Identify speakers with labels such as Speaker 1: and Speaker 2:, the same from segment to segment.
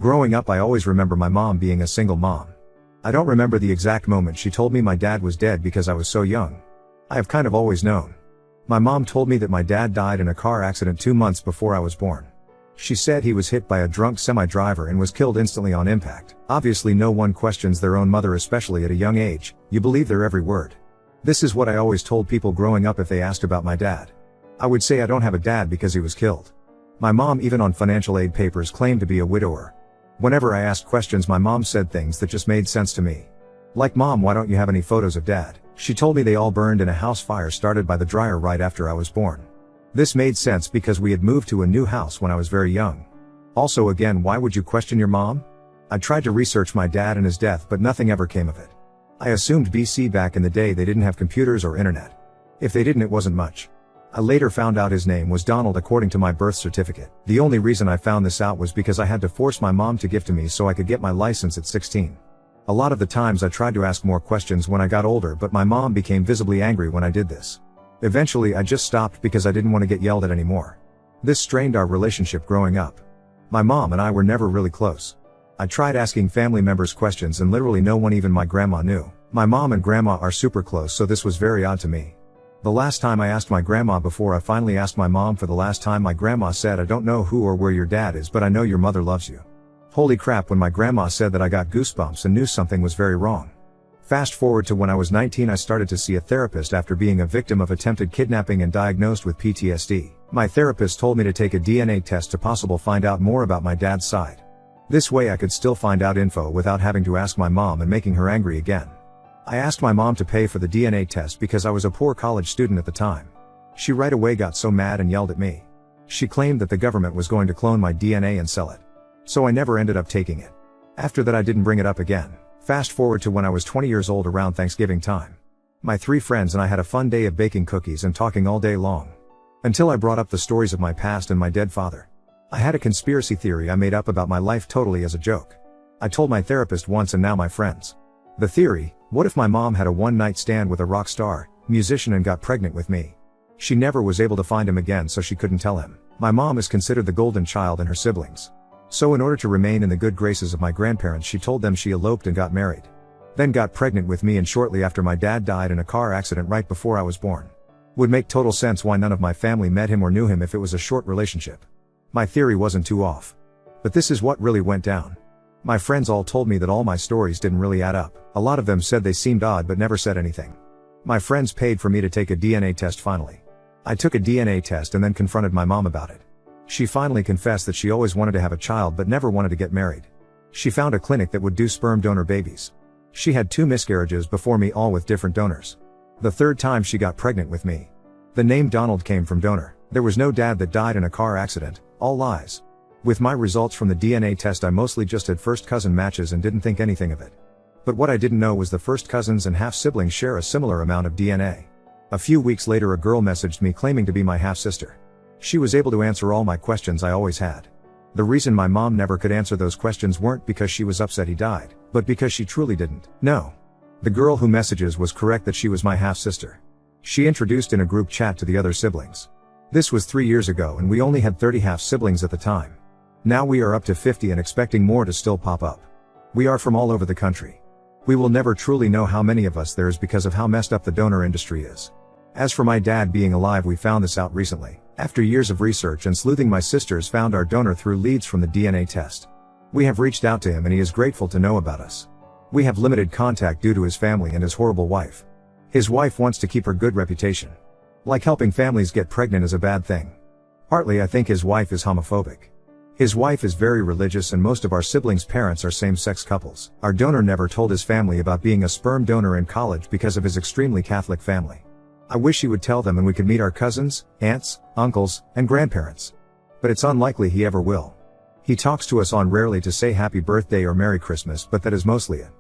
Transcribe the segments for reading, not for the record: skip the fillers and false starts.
Speaker 1: Growing up, I always remember my mom being a single mom. I don't remember the exact moment she told me my dad was dead because I was so young. I have kind of always known. My mom told me that my dad died in a car accident 2 months before I was born. She said he was hit by a drunk semi-driver and was killed instantly on impact. Obviously no one questions their own mother, especially at a young age. You believe their every word. This is what I always told people growing up if they asked about my dad. I would say I don't have a dad because he was killed. My mom, even on financial aid papers, claimed to be a widower. Whenever I asked questions, my mom said things that just made sense to me. Like, "Mom, why don't you have any photos of Dad?" She told me they all burned in a house fire started by the dryer right after I was born. This made sense because we had moved to a new house when I was very young. Also, again, why would you question your mom? I tried to research my dad and his death, but nothing ever came of it. I assumed BC back in the day they didn't have computers or internet. If they didn't, it wasn't much. I later found out his name was Donald according to my birth certificate. The only reason I found this out was because I had to force my mom to give to me so I could get my license at 16. A lot of the times I tried to ask more questions when I got older, but my mom became visibly angry when I did this. Eventually I just stopped because I didn't want to get yelled at anymore. This strained our relationship growing up. My mom and I were never really close. I tried asking family members questions and literally no one, even my grandma, knew. My mom and grandma are super close, so this was very odd to me. The last time I asked my grandma before I finally asked my mom for the last time, my grandma said, "I don't know who or where your dad is, but I know your mother loves you." Holy crap, when my grandma said that I got goosebumps and knew something was very wrong. Fast forward to when I was 19, I started to see a therapist after being a victim of attempted kidnapping and diagnosed with PTSD. My therapist told me to take a DNA test to possibly find out more about my dad's side. This way I could still find out info without having to ask my mom and making her angry again. I asked my mom to pay for the DNA test because I was a poor college student at the time. She right away got so mad and yelled at me. She claimed that the government was going to clone my DNA and sell it. So I never ended up taking it. After that I didn't bring it up again. Fast forward to when I was 20 years old around Thanksgiving time. My 3 friends and I had a fun day of baking cookies and talking all day long. Until I brought up the stories of my past and my dead father. I had a conspiracy theory I made up about my life totally as a joke. I told my therapist once and now my friends. The theory: what if my mom had a one-night stand with a rock star, musician, and got pregnant with me? She never was able to find him again, so she couldn't tell him. My mom is considered the golden child in her siblings. So in order to remain in the good graces of my grandparents, she told them she eloped and got married. Then got pregnant with me, and shortly after my dad died in a car accident right before I was born. Would make total sense why none of my family met him or knew him if it was a short relationship. My theory wasn't too off. But this is what really went down. My friends all told me that all my stories didn't really add up. A lot of them said they seemed odd but never said anything. My friends paid for me to take a DNA test finally. I took a DNA test and then confronted my mom about it. She finally confessed that she always wanted to have a child but never wanted to get married. She found a clinic that would do sperm donor babies. She had 2 miscarriages before me, all with different donors. The 3rd time she got pregnant with me. The name Donald came from donor. There was no dad that died in a car accident, all lies. With my results from the DNA test, I mostly just had first cousin matches and didn't think anything of it. But what I didn't know was the first cousins and half-siblings share a similar amount of DNA. A few weeks later a girl messaged me claiming to be my half-sister. She was able to answer all my questions I always had. The reason my mom never could answer those questions weren't because she was upset he died, but because she truly didn't know. The girl who messages was correct that she was my half-sister. She introduced in a group chat to the other siblings. This was 3 years ago and we only had 30 half-siblings at the time. Now we are up to 50 and expecting more to still pop up. We are from all over the country. We will never truly know how many of us there is because of how messed up the donor industry is. As for my dad being alive, we found this out recently. After years of research and sleuthing, my sisters found our donor through leads from the DNA test. We have reached out to him and he is grateful to know about us. We have limited contact due to his family and his horrible wife. His wife wants to keep her good reputation. Like helping families get pregnant is a bad thing. Partly I think his wife is homophobic. His wife is very religious and most of our siblings' parents are same-sex couples. Our donor never told his family about being a sperm donor in college because of his extremely Catholic family. I wish he would tell them and we could meet our cousins, aunts, uncles, and grandparents. But it's unlikely he ever will. He talks to us on rarely to say happy birthday or Merry Christmas, but that is mostly it.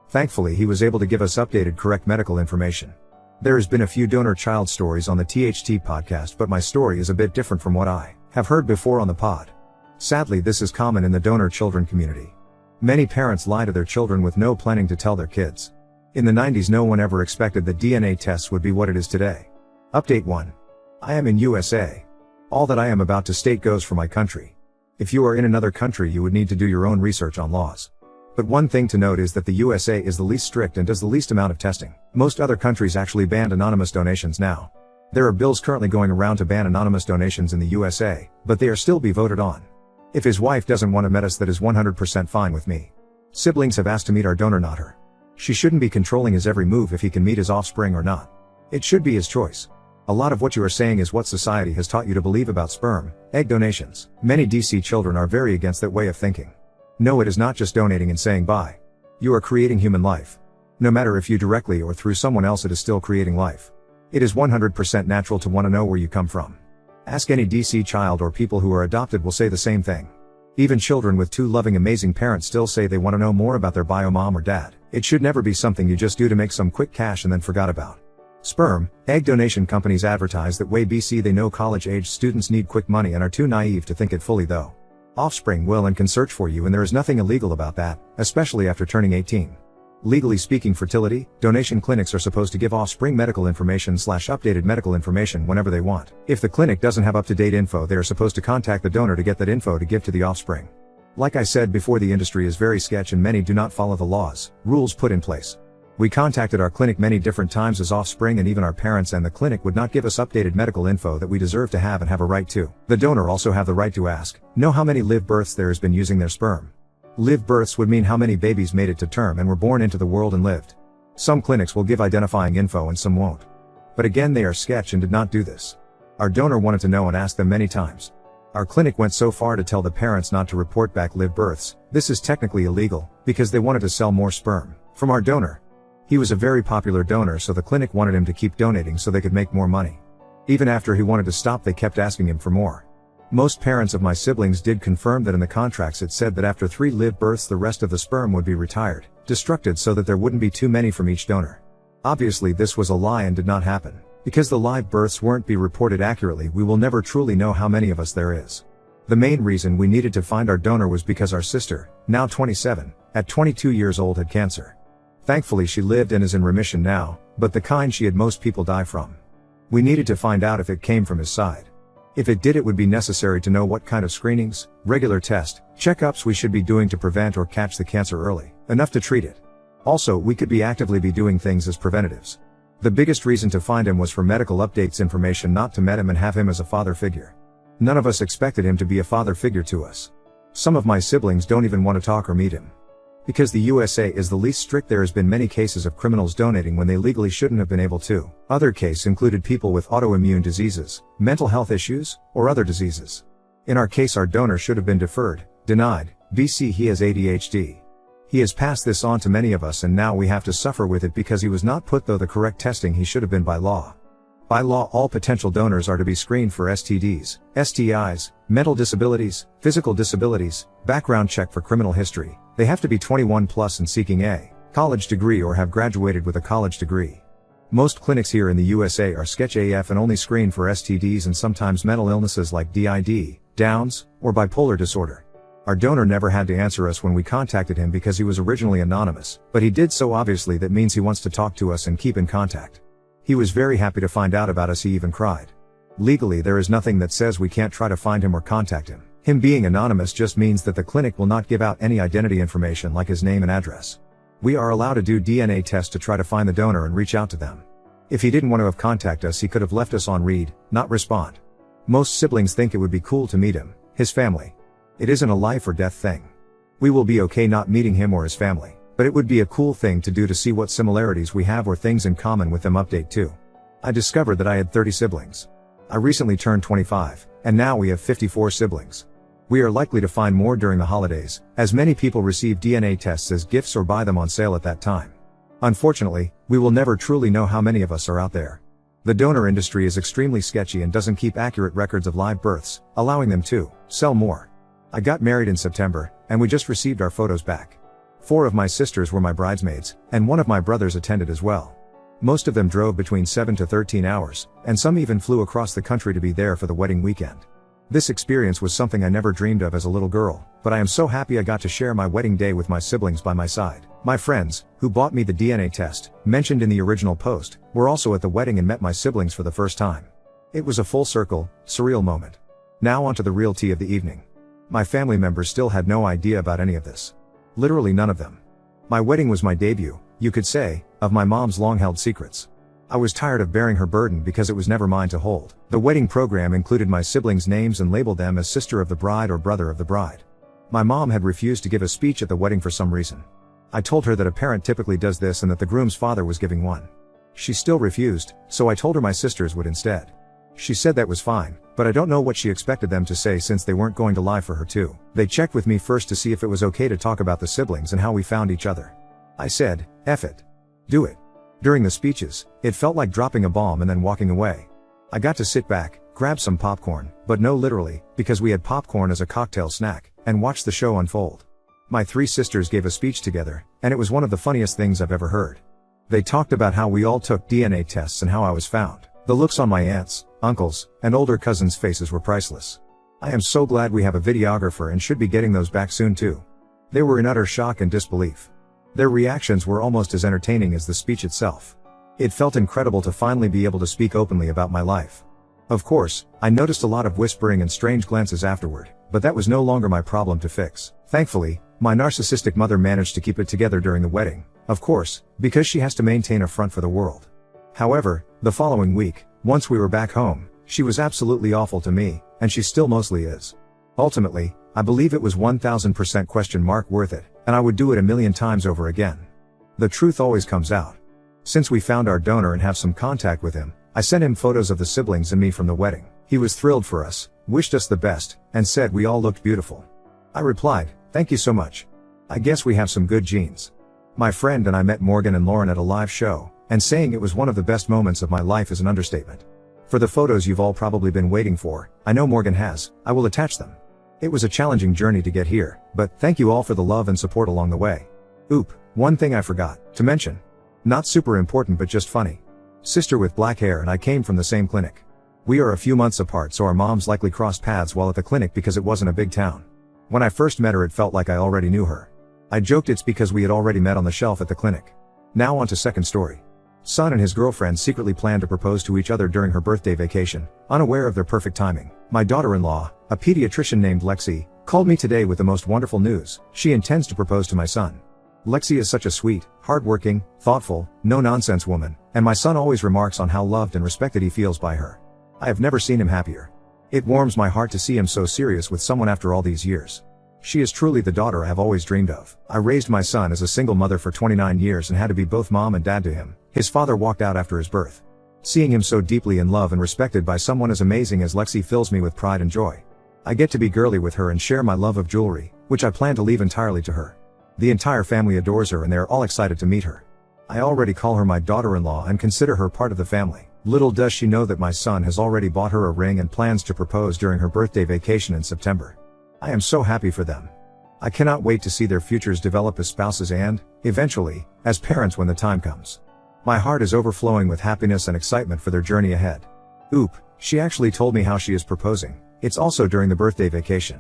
Speaker 1: Thankfully he was able to give us updated correct medical information. There has been a few donor child stories on the THT podcast, but my story is a bit different from what I have heard before on the pod. Sadly, this is common in the donor children community. Many parents lie to their children with no planning to tell their kids. In the 90s no one ever expected that DNA tests would be what it is today. Update 1. I am in USA. All that I am about to state goes for my country. If you are in another country, you would need to do your own research on laws. But one thing to note is that the USA is the least strict and does the least amount of testing. Most other countries actually banned anonymous donations now. There are bills currently going around to ban anonymous donations in the USA, but they are still be voted on. If his wife doesn't want to meet us, that is 100% fine with me. Siblings have asked to meet our donor, not her. She shouldn't be controlling his every move if he can meet his offspring or not. It should be his choice. A lot of what you are saying is what society has taught you to believe about sperm, egg donations. Many DC children are very against that way of thinking. No, it is not just donating and saying bye. You are creating human life. No matter if you directly or through someone else, it is still creating life. It is 100% natural to want to know where you come from. Ask any DC child, or people who are adopted will say the same thing. Even children with two loving, amazing parents still say they want to know more about their bio mom or dad. It should never be something you just do to make some quick cash and then forgot about. Sperm, egg donation companies advertise that way BC they know college-age students need quick money and are too naive to think it fully though. Offspring will and can search for you, and there is nothing illegal about that, especially after turning 18. Legally speaking, fertility donation clinics are supposed to give offspring medical information / updated medical information whenever they want. If the clinic doesn't have up-to-date info, they are supposed to contact the donor to get that info to give to the offspring. Like I said before, the industry is very sketch and many do not follow the laws, rules put in place. We contacted our clinic many different times as offspring, and even our parents and the clinic would not give us updated medical info that we deserve to have and have a right to. The donor also have the right to ask, know how many live births there has been using their sperm. Live births would mean how many babies made it to term and were born into the world and lived. Some clinics will give identifying info and some won't. But again, they are sketch and did not do this. Our donor wanted to know and asked them many times. Our clinic went so far to tell the parents not to report back live births. This is technically illegal, because they wanted to sell more sperm from our donor. He was a very popular donor, so the clinic wanted him to keep donating so they could make more money. Even after he wanted to stop, they kept asking him for more. Most parents of my siblings did confirm that in the contracts it said that after 3 live births the rest of the sperm would be retired, destructed, so that there wouldn't be too many from each donor. Obviously this was a lie and did not happen. Because the live births weren't be reported accurately, we will never truly know how many of us there is. The main reason we needed to find our donor was because our sister, now 27, at 22 years old had cancer. Thankfully she lived and is in remission now, but the kind she had most people die from. We needed to find out if it came from his side. If it did, it would be necessary to know what kind of screenings, regular test, checkups we should be doing to prevent or catch the cancer early, enough to treat it. Also, we could be actively doing things as preventatives. The biggest reason to find him was for medical updates information, not to meet him and have him as a father figure. None of us expected him to be a father figure to us. Some of my siblings don't even want to talk or meet him. Because the USA is the least strict, there has been many cases of criminals donating when they legally shouldn't have been able to. Other cases included people with autoimmune diseases, mental health issues, or other diseases. In our case, our donor should have been deferred, denied. BC, he has ADHD. He has passed this on to many of us, and now we have to suffer with it because he was not put through the correct testing he should have been by law. By law, all potential donors are to be screened for STDs, STIs, mental disabilities, physical disabilities, background check for criminal history. They have to be 21 plus and seeking a college degree or have graduated with a college degree. Most clinics here in the USA are sketch AF and only screen for STDs and sometimes mental illnesses like DID, Downs, or bipolar disorder. Our donor never had to answer us when we contacted him because he was originally anonymous, but he did so obviously that means he wants to talk to us and keep in contact. He was very happy to find out about us, he even cried. Legally, there is nothing that says we can't try to find him or contact him. Him being anonymous just means that the clinic will not give out any identity information like his name and address. We are allowed to do DNA tests to try to find the donor and reach out to them. If he didn't want to have contacted us, he could have left us on read, not respond. Most siblings think it would be cool to meet him, his family. It isn't a life or death thing. We will be okay not meeting him or his family, but it would be a cool thing to do to see what similarities we have or things in common with them. Update 2. I discovered that I had 30 siblings. I recently turned 25, and now we have 54 siblings. We are likely to find more during the holidays, as many people receive DNA tests as gifts or buy them on sale at that time. Unfortunately, we will never truly know how many of us are out there. The donor industry is extremely sketchy and doesn't keep accurate records of live births, allowing them to sell more. I got married in September, and we just received our photos back. 4 of my sisters were my bridesmaids, and 1 of my brothers attended as well. Most of them drove between 7 to 13 hours, and some even flew across the country to be there for the wedding weekend. This experience was something I never dreamed of as a little girl, but I am so happy I got to share my wedding day with my siblings by my side. My friends, who bought me the DNA test, mentioned in the original post, were also at the wedding and met my siblings for the first time. It was a full circle, surreal moment. Now onto the real tea of the evening. My family members still had no idea about any of this. Literally none of them. My wedding was my debut, you could say, of my mom's long-held secrets. I was tired of bearing her burden because it was never mine to hold. The wedding program included my siblings' names and labeled them as sister of the bride or brother of the bride. My mom had refused to give a speech at the wedding for some reason. I told her that a parent typically does this and that the groom's father was giving one. She still refused, so I told her my sisters would instead. She said that was fine, but I don't know what she expected them to say since they weren't going to lie for her too. They checked with me first to see if it was okay to talk about the siblings and how we found each other. I said, F it. Do it. During the speeches, it felt like dropping a bomb and then walking away. I got to sit back, grab some popcorn, but no literally, because we had popcorn as a cocktail snack, and watch the show unfold. My three sisters gave a speech together, and it was one of the funniest things I've ever heard. They talked about how we all took DNA tests and how I was found. The looks on my aunts, uncles, and older cousins' faces were priceless. I am so glad we have a videographer and should be getting those back soon too. They were in utter shock and disbelief. Their reactions were almost as entertaining as the speech itself. It felt incredible to finally be able to speak openly about my life. Of course, I noticed a lot of whispering and strange glances afterward, but that was no longer my problem to fix. Thankfully, my narcissistic mother managed to keep it together during the wedding, of course, because she has to maintain a front for the world. However, the following week, once we were back home, she was absolutely awful to me, and she still mostly is. Ultimately, I believe it was 1000% worth it, and I would do it a million times over again. The truth always comes out. Since we found our donor and have some contact with him, I sent him photos of the siblings and me from the wedding. He was thrilled for us, wished us the best, and said we all looked beautiful. I replied, thank you so much. I guess we have some good genes. My friend and I met Morgan and Lauren at a live show, and saying it was one of the best moments of my life is an understatement. For the photos you've all probably been waiting for, I know Morgan has, I will attach them. It was a challenging journey to get here, but thank you all for the love and support along the way. Oop, one thing I forgot to mention. Not super important but just funny. Sister with black hair and I came from the same clinic. We are a few months apart, so our moms likely crossed paths while at the clinic because it wasn't a big town. When I first met her it felt like I already knew her. I joked it's because we had already met on the shelf at the clinic. Now on to second story. Son and his girlfriend secretly planned to propose to each other during her birthday vacation, unaware of their perfect timing. My daughter-in-law, a pediatrician named Lexi, called me today with the most wonderful news. She intends to propose to my son. Lexi is such a sweet, hardworking, thoughtful, no-nonsense woman, and my son always remarks on how loved and respected he feels by her. I have never seen him happier. It warms my heart to see him so serious with someone after all these years. She is truly the daughter I have always dreamed of. I raised my son as a single mother for 29 years and had to be both mom and dad to him. His father walked out after his birth. Seeing him so deeply in love and respected by someone as amazing as Lexi fills me with pride and joy. I get to be girly with her and share my love of jewelry, which I plan to leave entirely to her. The entire family adores her and they are all excited to meet her. I already call her my daughter-in-law and consider her part of the family. Little does she know that my son has already bought her a ring and plans to propose during her birthday vacation in September. I am so happy for them. I cannot wait to see their futures develop as spouses and, eventually, as parents when the time comes. My heart is overflowing with happiness and excitement for their journey ahead. Oop, she actually told me how she is proposing. It's also during the birthday vacation.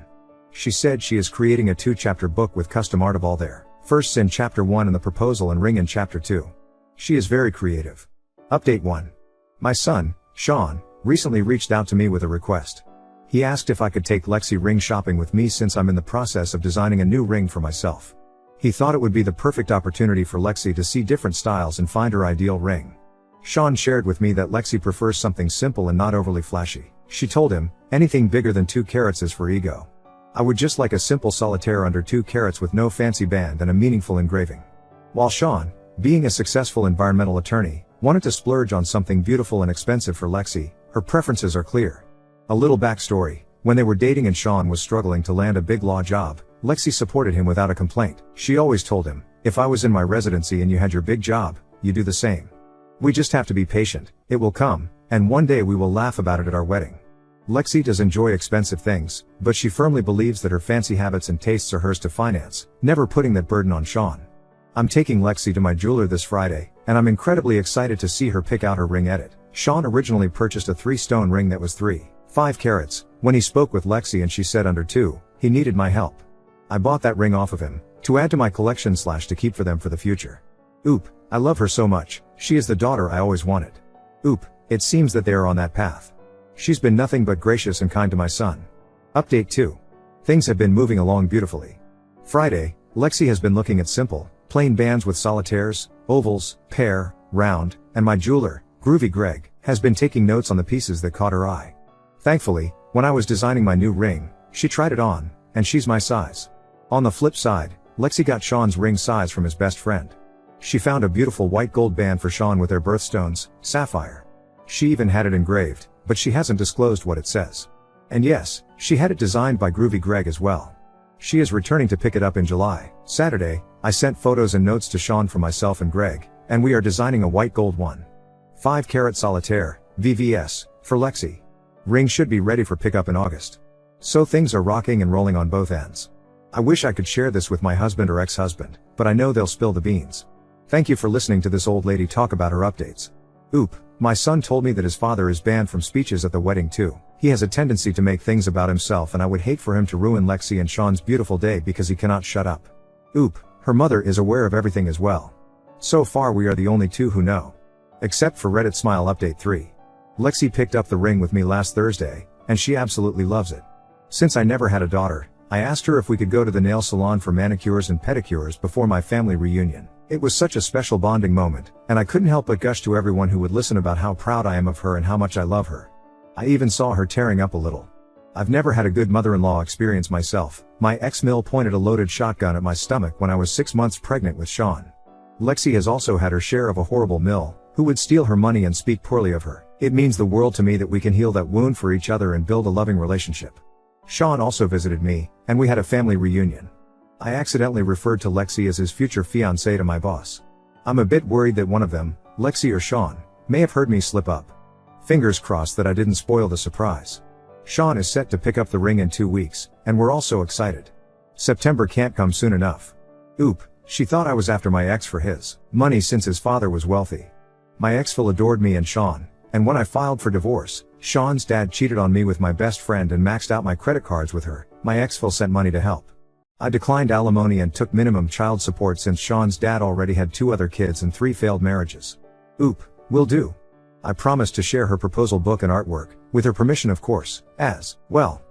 Speaker 1: She said she is creating a 2-chapter book with custom art of all their firsts in chapter 1 and the proposal and ring in chapter 2. She is very creative. Update 1. My son, Sean, recently reached out to me with a request. He asked if I could take Lexi ring shopping with me since I'm in the process of designing a new ring for myself. He thought it would be the perfect opportunity for Lexi to see different styles and find her ideal ring. Sean shared with me that Lexi prefers something simple and not overly flashy. She told him, anything bigger than 2 carats is for ego. I would just like a simple solitaire under 2 carats with no fancy band and a meaningful engraving. While Sean, being a successful environmental attorney, wanted to splurge on something beautiful and expensive for Lexi, her preferences are clear. A little backstory, when they were dating and Sean was struggling to land a big law job, Lexi supported him without a complaint. She always told him, if I was in my residency and you had your big job, you do the same. We just have to be patient, it will come, and one day we will laugh about it at our wedding. Lexi does enjoy expensive things, but she firmly believes that her fancy habits and tastes are hers to finance, never putting that burden on Sean. I'm taking Lexi to my jeweler this Friday, and I'm incredibly excited to see her pick out her ring edit. Sean originally purchased a 3-stone ring that was 3.5 carats. When he spoke with Lexi and she said under 2, he needed my help. I bought that ring off of him, to add to my collection / to keep for them for the future. Oop, I love her so much, she is the daughter I always wanted. Oop, it seems that they are on that path. She's been nothing but gracious and kind to my son. Update 2. Things have been moving along beautifully. Friday, Lexi has been looking at simple, plain bands with solitaires, ovals, pear, round, and my jeweler, Groovy Greg, has been taking notes on the pieces that caught her eye. Thankfully, when I was designing my new ring, she tried it on, and she's my size. On the flip side, Lexi got Sean's ring size from his best friend. She found a beautiful white gold band for Sean with their birthstones, sapphire. She even had it engraved, but she hasn't disclosed what it says. And yes, she had it designed by Groovy Greg as well. She is returning to pick it up in July. Saturday, I sent photos and notes to Sean from myself and Greg, and we are designing a white gold 1.5 solitaire, VVS, for Lexi. Ring should be ready for pickup in August. So things are rocking and rolling on both ends. I wish I could share this with my husband or ex-husband, but I know they'll spill the beans. Thank you for listening to this old lady talk about her updates. Oop, my son told me that his father is banned from speeches at the wedding too. He has a tendency to make things about himself, and I would hate for him to ruin Lexi and Sean's beautiful day because he cannot shut up. Oop, her mother is aware of everything as well. So far we are the only two who know. Except for Reddit Smile Update 3. Lexi picked up the ring with me last Thursday, and she absolutely loves it. Since I never had a daughter, I asked her if we could go to the nail salon for manicures and pedicures before my family reunion. It was such a special bonding moment, and I couldn't help but gush to everyone who would listen about how proud I am of her and how much I love her. I even saw her tearing up a little. I've never had a good mother-in-law experience myself. My ex-mill pointed a loaded shotgun at my stomach when I was 6 months pregnant with Sean. Lexi has also had her share of a horrible mill, who would steal her money and speak poorly of her. It means the world to me that we can heal that wound for each other and build a loving relationship. Sean also visited me, and we had a family reunion. I accidentally referred to Lexi as his future fiancée to my boss. I'm a bit worried that one of them, Lexi or Sean, may have heard me slip up. Fingers crossed that I didn't spoil the surprise. Sean is set to pick up the ring in 2 weeks, and we're all so excited. September can't come soon enough. Oop, she thought I was after my ex for his money since his father was wealthy. My ex-Phil adored me and Sean, and when I filed for divorce, Sean's dad cheated on me with my best friend and maxed out my credit cards with her. My ex-Phil sent money to help. I declined alimony and took minimum child support since Sean's dad already had 2 other kids and 3 failed marriages. Oop, will do. I promised to share her proposal book and artwork, with her permission of course, as well.